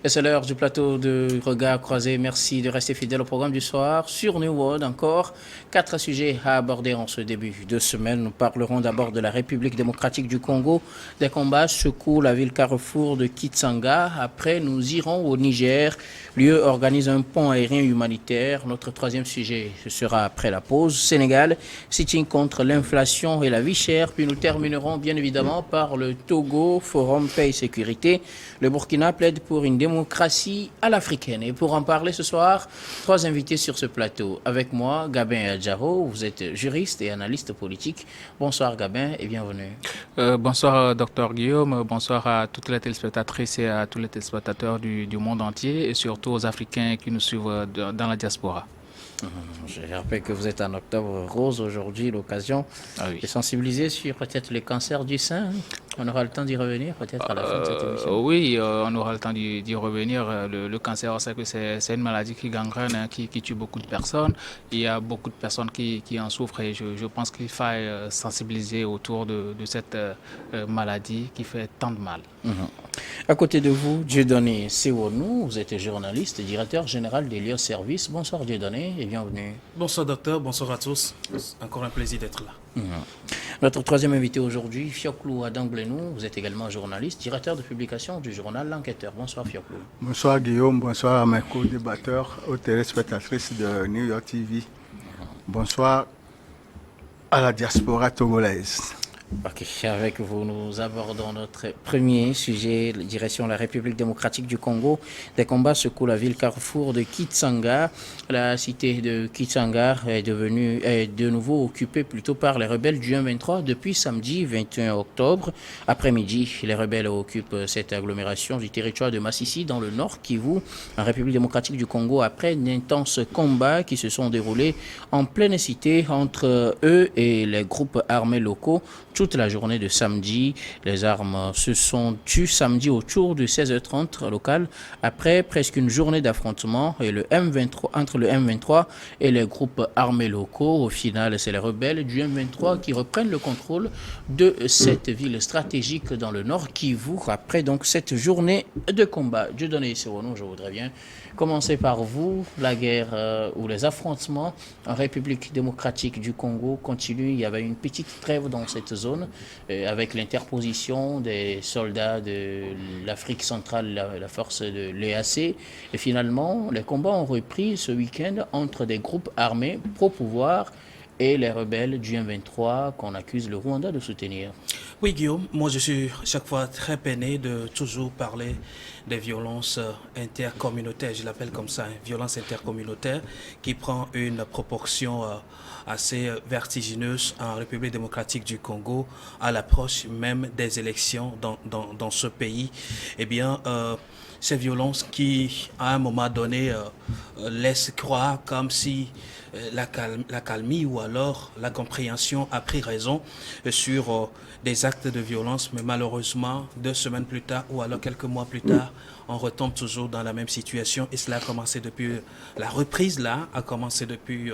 Et c'est l'heure du plateau de regard croisé. Merci de rester fidèle au programme du soir. Sur New World, encore 4 sujets à aborder en ce début de semaine. Nous parlerons d'abord de la République démocratique du Congo. Des combats secouent la ville carrefour de Kitsanga. Après, nous irons au Niger. L'UE organise un pont aérien humanitaire. Notre troisième sujet, ce sera après la pause. Sénégal, sitting contre l'inflation et la vie chère. Puis nous terminerons bien évidemment par le Togo, Forum Paix et Sécurité. Le Burkina plaide pour une démocratie à l'africaine. Et pour en parler ce soir, 3 invités sur ce plateau. Avec moi, Gabin Adjaro, vous êtes juriste et analyste politique. Bonsoir Gabin et bienvenue. Bonsoir Docteur Guillaume, bonsoir à toutes les téléspectatrices et à tous les téléspectateurs du monde entier et surtout aux Africains qui nous suivent dans la diaspora. Je rappelle que vous êtes en octobre rose aujourd'hui, l'occasion de sensibiliser sur peut-être les cancers du sein. On aura le temps d'y revenir peut-être à la fin de cette émission. Oui, on aura le temps d'y revenir. Le cancer, on sait que c'est une maladie qui gangrène, qui tue beaucoup de personnes. Il y a beaucoup de personnes qui en souffrent et je pense qu'il faut sensibiliser autour de cette maladie qui fait tant de mal. À côté de vous, Dieudonné Sewonou, vous êtes journaliste, directeur général des lieux services. Bonsoir Dieudonné et bienvenue. Bonsoir docteur, bonsoir à tous. Encore un plaisir d'être là. Notre troisième invité aujourd'hui, Fioklou Adanglenou, vous êtes également journaliste, directeur de publication du journal L'Enquêteur. Bonsoir Fioklou. Bonsoir Guillaume, bonsoir à mes co-débatteurs, aux téléspectatrices de New York TV. Bonsoir à la diaspora togolaise. Ok, avec vous, nous abordons notre premier sujet, direction la République démocratique du Congo. Des combats secouent la ville carrefour de Kitsanga. La cité de Kitsanga est de nouveau occupée plutôt par les rebelles du M23 depuis samedi 21 octobre. Après-midi, les rebelles occupent cette agglomération du territoire de Massissi dans le nord Kivu, en République démocratique du Congo, après d'intenses combats qui se sont déroulés en pleine cité entre eux et les groupes armés locaux. Toute la journée de samedi, les armes se sont tues samedi autour de 16h30 local, après presque une journée d'affrontement et entre le M23 et les groupes armés locaux. Au final, c'est les rebelles du M23 qui reprennent le contrôle de cette ville stratégique dans le nord Kivu, après donc cette journée de combat. Dieudonné Sewonou, je voudrais bien commencer par vous. La guerre ou les affrontements en République démocratique du Congo continuent. Il y avait une petite trêve dans cette zone avec l'interposition des soldats de l'Afrique centrale, la force de l'EAC. Et finalement, les combats ont repris ce week-end entre des groupes armés pro-pouvoir et les rebelles du M23 qu'on accuse le Rwanda de soutenir. Oui Guillaume, moi je suis chaque fois très peiné de toujours parler des violences intercommunautaires, je l'appelle comme ça, violence intercommunautaire qui prend une proportion assez vertigineuse en République démocratique du Congo à l'approche même des élections dans ce pays. Eh bien, ces violences qui, à un moment donné, laissent croire comme si la calmie ou alors la compréhension a pris raison sur des actes de violence, mais malheureusement, 2 semaines plus tard ou alors quelques mois plus tard, on retombe toujours dans la même situation et cela a commencé depuis, la reprise là a commencé depuis...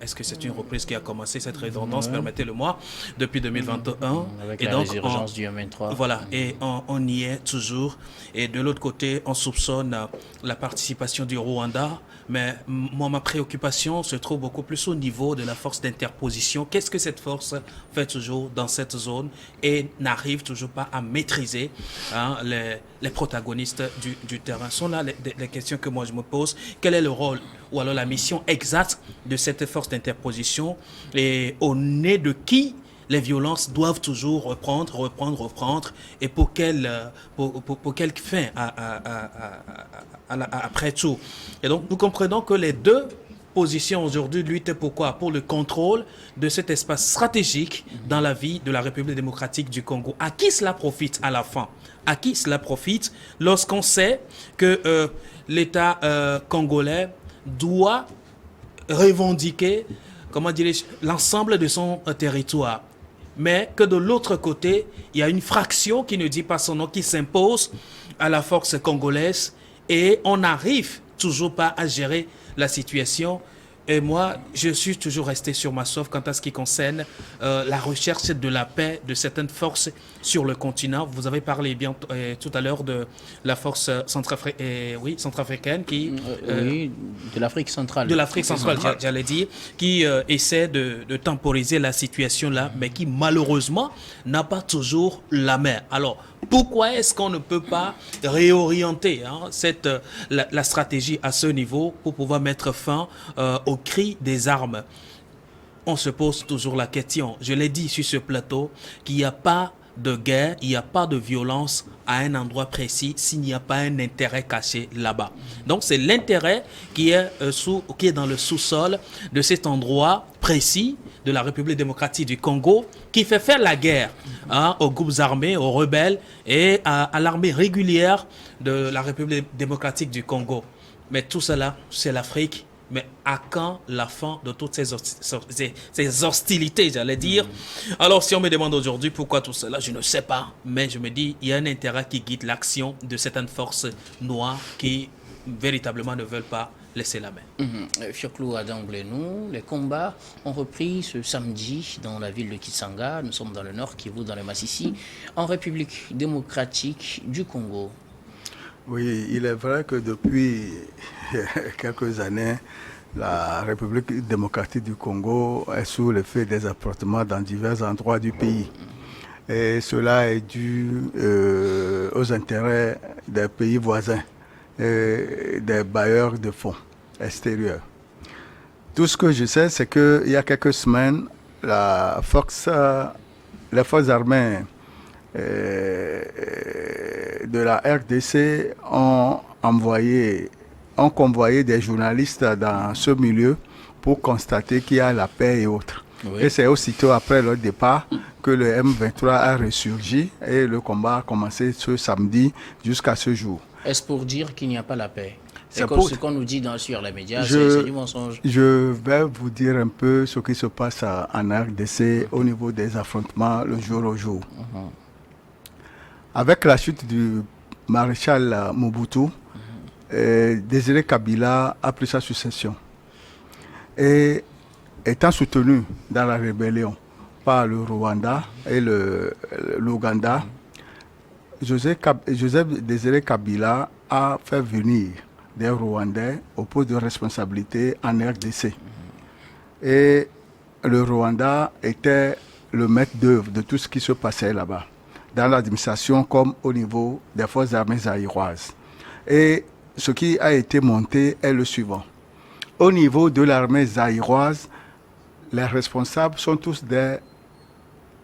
Est-ce que c'est une reprise qui a commencé, cette redondance, permettez-le-moi, depuis 2021? Avec la résurgence du M23. Voilà, et on y est toujours. Et de l'autre côté, on soupçonne la participation du Rwanda. Mais moi, ma préoccupation se trouve beaucoup plus au niveau de la force d'interposition. Qu'est-ce que cette force fait toujours dans cette zone et n'arrive toujours pas à maîtriser les protagonistes du terrain? Ce sont là les questions que moi je me pose. Quel est le rôle ou alors la mission exacte de cette force d'interposition et au nez de qui les violences doivent toujours reprendre et pour quelle fin après tout. Et donc nous comprenons que les deux positions aujourd'hui luttent pourquoi? Pour le contrôle de cet espace stratégique dans la vie de la République démocratique du Congo. À qui cela profite à la fin? À qui cela profite lorsqu'on sait que l'État congolais doit revendiquer, comment dirais-je, l'ensemble de son territoire. Mais que de l'autre côté, il y a une fraction qui ne dit pas son nom, qui s'impose à la force congolaise et on n'arrive toujours pas à gérer la situation Et moi, je suis toujours resté sur ma sauve quant à ce qui concerne la recherche de la paix de certaines forces sur le continent. Vous avez parlé bien tout à l'heure de la force centrafricaine qui... oui, de l'Afrique centrale. De l'Afrique centrale, j'allais dire, qui essaie de temporiser la situation là, mais qui malheureusement n'a pas toujours la main. Alors, pourquoi est-ce qu'on ne peut pas réorienter la stratégie à ce niveau pour pouvoir mettre fin au cri des armes? On se pose toujours la question, je l'ai dit sur ce plateau, qu'il n'y a pas de guerre, il n'y a pas de violence à un endroit précis s'il n'y a pas un intérêt caché là-bas. Donc c'est l'intérêt qui est dans le sous-sol de cet endroit précis de la République démocratique du Congo qui fait faire la guerre aux groupes armés, aux rebelles et à l'armée régulière de la République démocratique du Congo. Mais tout cela, c'est l'Afrique. Mais à quand la fin de toutes ces hostilités, j'allais dire? Alors, si on me demande aujourd'hui pourquoi tout cela, je ne sais pas. Mais je me dis, il y a un intérêt qui guide l'action de certaines forces noires qui véritablement ne veulent pas laisser la main. Fioclou Adam Blenou, les combats ont repris ce samedi dans la ville de Kitsanga. Nous sommes dans le nord Kivu, dans le Massissi, en République démocratique du Congo. Oui, il est vrai que depuis quelques années, la République démocratique du Congo est sous l'effet des affrontements dans divers endroits du pays. Et cela est dû aux intérêts des pays voisins et des bailleurs de fonds extérieurs. Tout ce que je sais, c'est qu'il y a quelques semaines, les forces armées de la RDC ont convoyé des journalistes dans ce milieu pour constater qu'il y a la paix et autres. Oui. Et c'est aussitôt après leur départ que le M23 a ressurgi et le combat a commencé ce samedi jusqu'à ce jour. Est-ce pour dire qu'il n'y a pas la paix? C'est ce qu'on nous dit sur les médias, c'est du mensonge. Je vais vous dire un peu ce qui se passe en RDC au niveau des affrontements le jour au jour. Avec la chute du maréchal Mobutu, Désiré Kabila a pris sa succession. Et étant soutenu dans la rébellion par le Rwanda et l'Ouganda, Joseph Désiré Kabila a fait venir des Rwandais au poste de responsabilité en RDC. Et le Rwanda était le maître d'œuvre de tout ce qui se passait là-bas, dans l'administration comme au niveau des forces armées zaïroises. Et ce qui a été monté est le suivant. Au niveau de l'armée zaïroise, les responsables sont tous des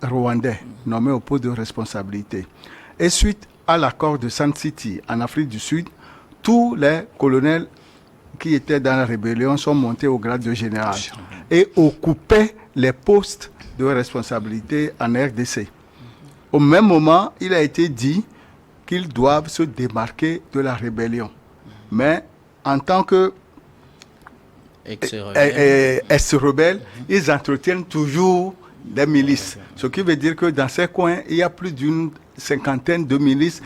Rwandais nommés au poste de responsabilité. Et suite à l'accord de Sun City en Afrique du Sud, tous les colonels qui étaient dans la rébellion sont montés au grade de général et occupaient les postes de responsabilité en RDC. Au même moment, il a été dit qu'ils doivent se démarquer de la rébellion. Mais en tant que ex-rebelles, ils entretiennent toujours des milices. Ce qui veut dire que dans ces coins, il y a plus d'une cinquantaine de milices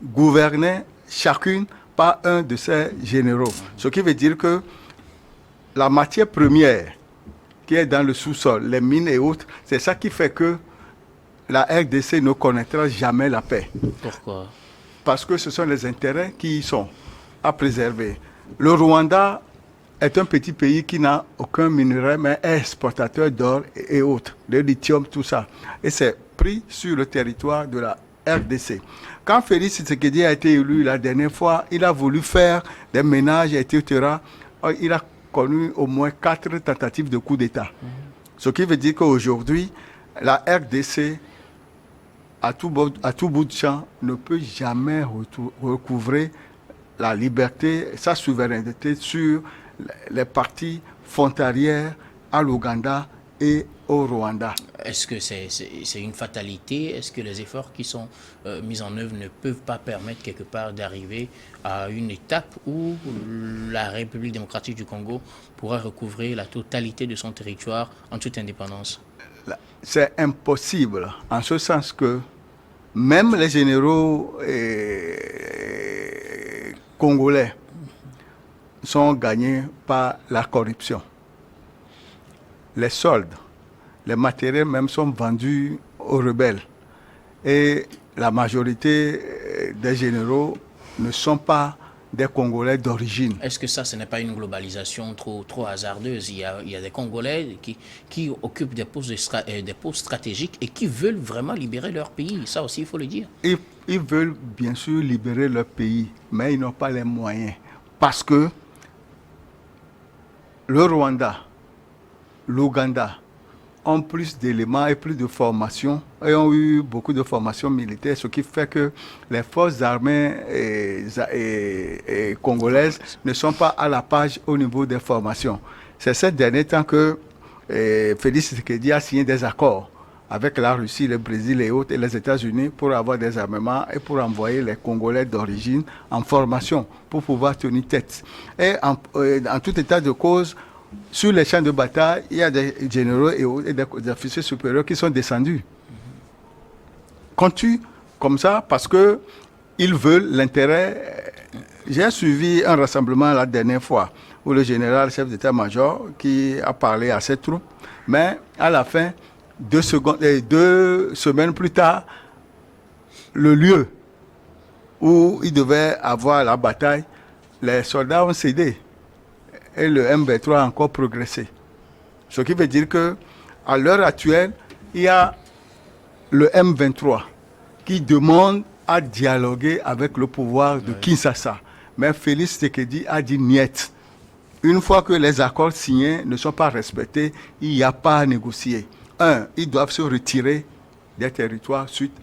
gouvernées chacune par un de ces généraux. Ce qui veut dire que la matière première qui est dans le sous-sol, les mines et autres, c'est ça qui fait que la RDC ne connaîtra jamais la paix. Pourquoi? Parce que ce sont les intérêts qui y sont à préserver. Le Rwanda est un petit pays qui n'a aucun minerai, mais est exportateur d'or et autres, de lithium, tout ça. Et c'est pris sur le territoire de la RDC. Quand Félix Tshisekedi a été élu la dernière fois, il a voulu faire des ménages, etc. Il a connu au moins 4 tentatives de coup d'État. Ce qui veut dire qu'aujourd'hui, la RDC, à tout bout de champ, ne peut jamais recouvrer la liberté, sa souveraineté sur les parties frontalières à l'Ouganda et au Rwanda. Est-ce que c'est une fatalité? Est-ce que les efforts qui sont mis en œuvre ne peuvent pas permettre quelque part d'arriver à une étape où la République démocratique du Congo pourra recouvrer la totalité de son territoire en toute indépendance? C'est impossible, en ce sens que même les généraux congolais sont gagnés par la corruption. les soldes, les matériels même sont vendus aux rebelles. Et la majorité des généraux ne sont pas des Congolais d'origine. Est-ce que ça, ce n'est pas une globalisation trop hasardeuse? Il y a des Congolais qui occupent des postes stratégiques et qui veulent vraiment libérer leur pays. Ça aussi, il faut le dire. Ils veulent bien sûr libérer leur pays, mais ils n'ont pas les moyens. Parce que le Rwanda, l'Ouganda ont plus d'éléments et plus de formation, et ont eu beaucoup de formation militaire, ce qui fait que les forces armées et congolaises ne sont pas à la page au niveau des formations. C'est ces derniers temps que Félix Tshisekedi a signé des accords avec la Russie, le Brésil et autres, et les États-Unis pour avoir des armements et pour envoyer les Congolais d'origine en formation pour pouvoir tenir tête. Et en tout état de cause, sur les champs de bataille, il y a des généraux et des officiers supérieurs qui sont descendus. Continue comme ça parce qu'ils veulent l'intérêt. J'ai suivi un rassemblement la dernière fois où le général chef d'état-major qui a parlé à ses troupes, mais à la fin, 2 semaines plus tard, le lieu où il devait avoir la bataille, les soldats ont cédé. Et le M23 a encore progressé. Ce qui veut dire qu'à l'heure actuelle, il y a le M23 qui demande à dialoguer avec le pouvoir de Kinshasa. Mais Félix Tshisekedi a dit niet. Une fois que les accords signés ne sont pas respectés, il n'y a pas à négocier. Ils doivent se retirer des territoires suite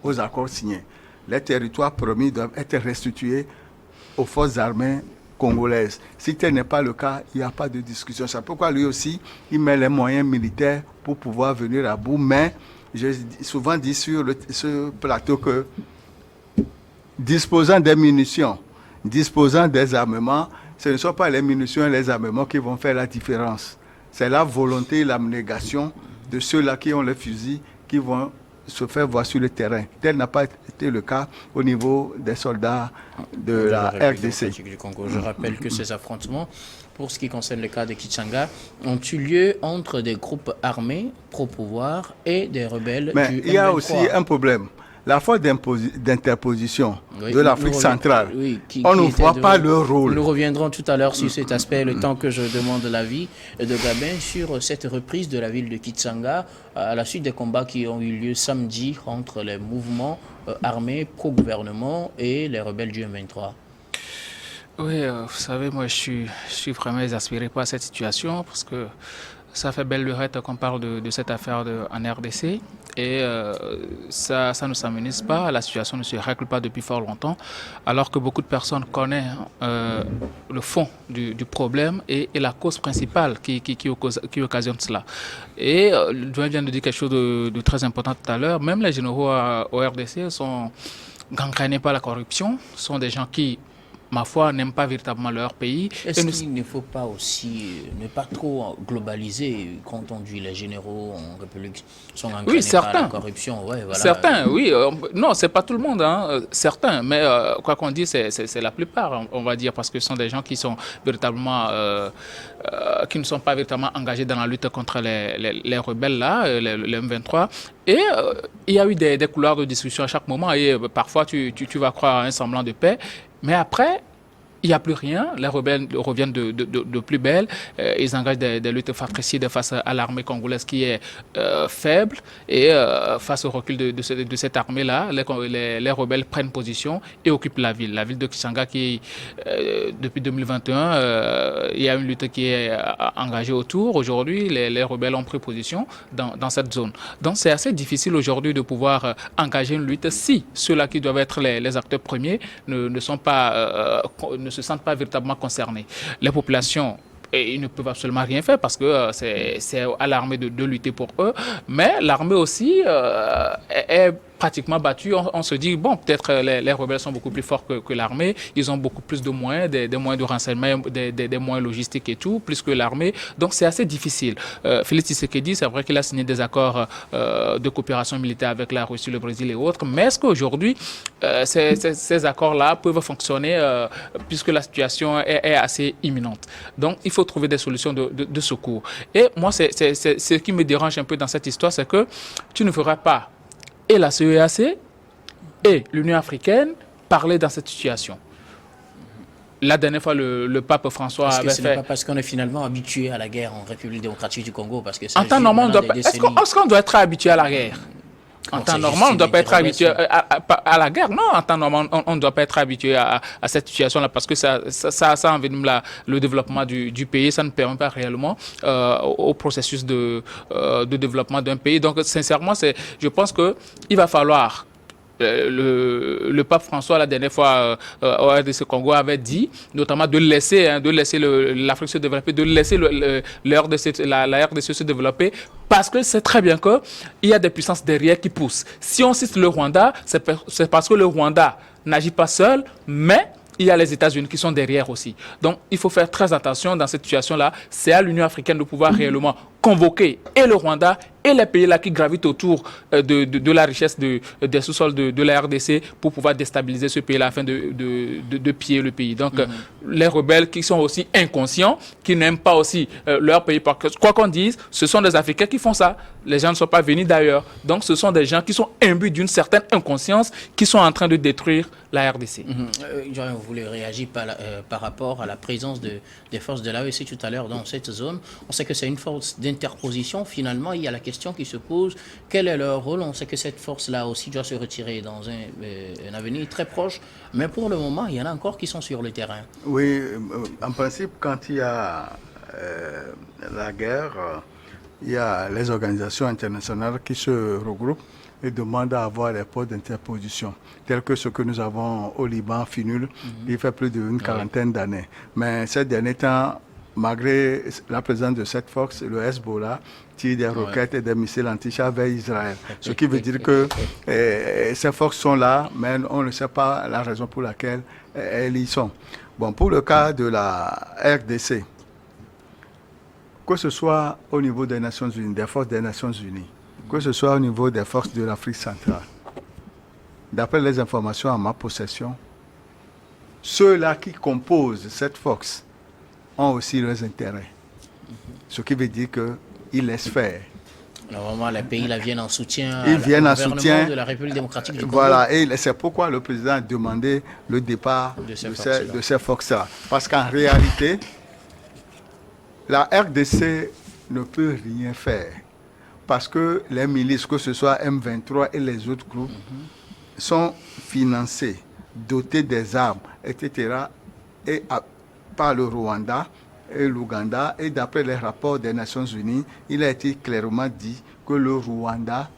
aux accords signés. Les territoires promis doivent être restitués aux forces armées congolaises. Si tel n'est pas le cas, il n'y a pas de discussion. C'est pourquoi lui aussi, il met les moyens militaires pour pouvoir venir à bout. Mais j'ai souvent dit sur ce plateau que disposant des munitions, disposant des armements, ce ne sont pas les munitions et les armements qui vont faire la différence. C'est la volonté et l'abnégation de ceux-là qui ont les fusils qui vont se faire voir sur le terrain. Tel n'a pas été le cas au niveau des soldats de la RDC. Du Congo. Je rappelle que ces affrontements, pour ce qui concerne le cas de Kichanga, ont eu lieu entre des groupes armés pro-pouvoir et des rebelles Mais du il y a M23. aussi un problème. La force d'interposition de l'Afrique centrale, on ne voit pas leur rôle. Nous reviendrons tout à l'heure sur cet aspect, le temps que je demande l'avis de Gabin sur cette reprise de la ville de Kitsanga à la suite des combats qui ont eu lieu samedi entre les mouvements armés pro-gouvernement et les rebelles du M23. Oui, vous savez, moi je suis vraiment exaspéré par cette situation parce que ça fait belle lurette qu'on parle de cette affaire en RDC et ça ne s'amenuise pas, la situation ne se règle pas depuis fort longtemps alors que beaucoup de personnes connaissent le fond du problème et la cause principale qui occasionne cela. Et Joël vient de dire quelque chose de très important tout à l'heure, même les généraux au RDC sont gangrénés par la corruption, sont des gens qui ma foi, n'aiment pas véritablement leur pays. Est-ce qu'il ne faut pas aussi ne pas trop globaliser quand on dit les généraux en République sont entraînés par la corruption? Ouais, voilà. Certains, oui. Non, c'est pas tout le monde, hein, certains. Mais quoi qu'on dise, c'est la plupart, on va dire, parce que ce sont des gens qui sont véritablement, qui ne sont pas véritablement engagés dans la lutte contre les rebelles là, les M23. Et il y a eu des couloirs de discussion à chaque moment. Et parfois, tu vas croire à un semblant de paix. Mais après, il n'y a plus rien. Les rebelles reviennent de plus belle. Ils engagent des luttes fratricides face à l'armée congolaise qui est faible. Et face au recul de cette armée-là, les rebelles prennent position et occupent la ville. La ville de Kitsanga qui, depuis 2021, il y a une lutte qui est engagée autour. Aujourd'hui, les rebelles ont pris position dans cette zone. Donc c'est assez difficile aujourd'hui de pouvoir engager une lutte si ceux-là qui doivent être les acteurs premiers ne se sentent pas véritablement concernés. Les populations, ils ne peuvent absolument rien faire parce que c'est à l'armée de lutter pour eux. Mais l'armée aussi est pratiquement battus, on se dit, bon, peut-être les rebelles sont beaucoup plus forts que l'armée, ils ont beaucoup plus de moyens, des moyens de renseignement, des moyens logistiques et tout, plus que l'armée. Donc, c'est assez difficile. Félix Tshisekedi, c'est vrai qu'il a signé des accords de coopération militaire avec la Russie, le Brésil et autres, mais est-ce qu'aujourd'hui, ces accords-là peuvent fonctionner puisque la situation est assez imminente? Donc, il faut trouver des solutions de secours. Et moi, c'est ce qui me dérange un peu dans cette histoire, c'est que tu ne feras pas et la CEAC et l'Union africaine parler dans cette situation. La dernière fois, le pape François avait fait... Ce n'est pas parce qu'on est finalement habitué à la guerre en République démocratique du Congo, parce que en temps normal, est-ce qu'on doit être habitué à la guerre? En temps normal, on ne doit pas être habitué à la guerre. Non, en temps normal, on ne doit pas être habitué à cette situation-là parce que ça envenime le développement du pays. Ça ne permet pas réellement au processus de développement d'un pays. Donc, sincèrement, je pense qu'il va falloir... Le pape François, la dernière fois, au RDC Congo, avait dit, notamment de laisser l'Afrique se développer, de laisser la RDC se développer, parce que c'est très bien qu'il y a des puissances derrière qui poussent. Si on cite le Rwanda, c'est parce que le Rwanda n'agit pas seul, mais il y a les États-Unis qui sont derrière aussi. Donc, il faut faire très attention dans cette situation-là. C'est à l'Union africaine de pouvoir réellement convoquer et le Rwanda et les pays là qui gravitent autour de la richesse des sous-sols de la RDC pour pouvoir déstabiliser ce pays-là afin de piller le pays. Donc, les rebelles qui sont aussi inconscients, qui n'aiment pas aussi leur pays, parce que quoi qu'on dise, ce sont des Africains qui font ça. Les gens ne sont pas venus d'ailleurs. Donc, ce sont des gens qui sont imbus d'une certaine inconscience qui sont en train de détruire la RDC. Vous voulez réagir par rapport à la présence des forces de l'AEC tout à l'heure dans cette zone. On sait que c'est une force d'interposition. Finalement, il y a la question qui se pose. Quel est leur rôle? On sait que cette force-là aussi doit se retirer dans un avenir très proche. Mais pour le moment, il y en a encore qui sont sur le terrain. Oui, en principe, quand il y a la guerre, il y a les organisations internationales qui se regroupent et demandent à avoir des postes d'interposition, tels que ce que nous avons au Liban, FINUL, il fait plus d'une quarantaine d'années. Mais ces derniers temps, malgré la présence de cette force, le Hezbollah tire des roquettes et des missiles anti-chars vers Israël. Ce qui veut dire que ces forces sont là, mais on ne sait pas la raison pour laquelle elles y sont. Bon, pour le cas de la RDC, que ce soit au niveau des Nations Unies, des forces des Nations Unies, que ce soit au niveau des forces de l'Afrique centrale, d'après les informations en ma possession, ceux-là qui composent cette force ont aussi leurs intérêts. Ce qui veut dire qu'ils laissent faire. Normalement, les pays là viennent en soutien au gouvernement de la République démocratique du Congo. Voilà, et c'est pourquoi le président a demandé le départ de ces forces-là. Parce qu'en réalité, la RDC ne peut rien faire. Parce que les milices, que ce soit M23 et les autres groupes, sont financés, dotés des armes, etc. Par le Rwanda et l'Ouganda. Et d'après les rapports des Nations Unies, il a été clairement dit que le Rwanda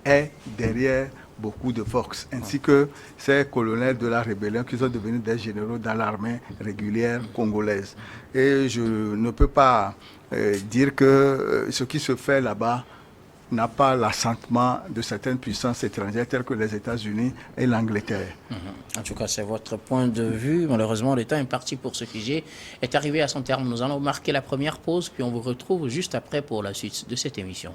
est derrière beaucoup de forces, ainsi que ces colonels de la rébellion qui sont devenus des généraux dans l'armée régulière congolaise. Et je ne peux pas dire que ce qui se fait là-bas n'a pas l'assentement de certaines puissances étrangères telles que les États-Unis et l'Angleterre. En tout cas, c'est votre point de vue. Malheureusement, le temps imparti pour ce sujet est arrivé à son terme. Nous allons marquer la première pause, puis on vous retrouve juste après pour la suite de cette émission.